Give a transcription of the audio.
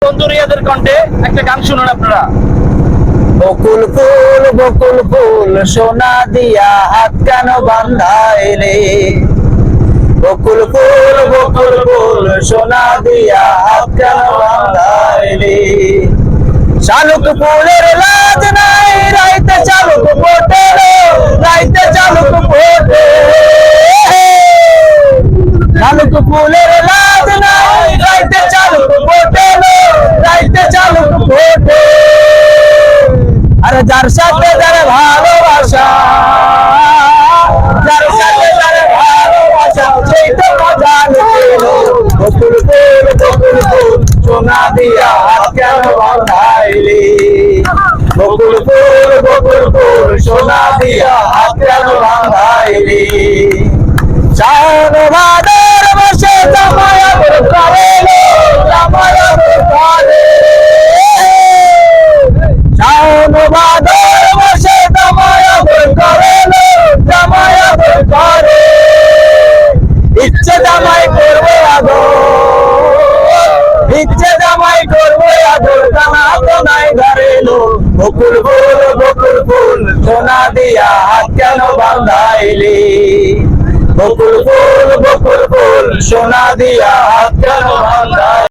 তন্দুরিয়াদের কণ্ঠে একটা গান শুনুন আপনারা। বকুল ফুল সোনা দিয়া হাত কেন বান্ধাইলে, বকুল ফুল সোনা দিয়া হাত কেন বান্ধাইলে। শালুক ফুলের লাজ নাই রাইতে চালুক ফোটে, রাইতে চালুক ফোটে। শালুক ফুলের লাজ নাই রাইতে চালুক ফোটে, রাইতে চালুক ফোটে। আরে যার সাথে যার ভালোবাসা, যার সাথে যার ভালোবাসা সেই তো মজা নিল। বকুল ফুল সোনা দিয়া হাত কেন বাঁধাইলি, বকুল ফুল সোনা দিয়া হাত কেন বাঁধাইলি। শাওন ভাদর মাসে জামায়া করে লো, জামায়া করে। শাওন ভাদর মাসে জামায়া করে লো, জামায়া করে। ইচ্ছে জামাই করবে আদর, ইচ্ছে জামাই করবে আদর, জানা তো নাই ধরেলো। বকুল ফুল সোনা দিয়া হাত কেন বাঁধাইলি, বকুল ফুল সোনা দিয়া হাত কেন বাঁধাইলি।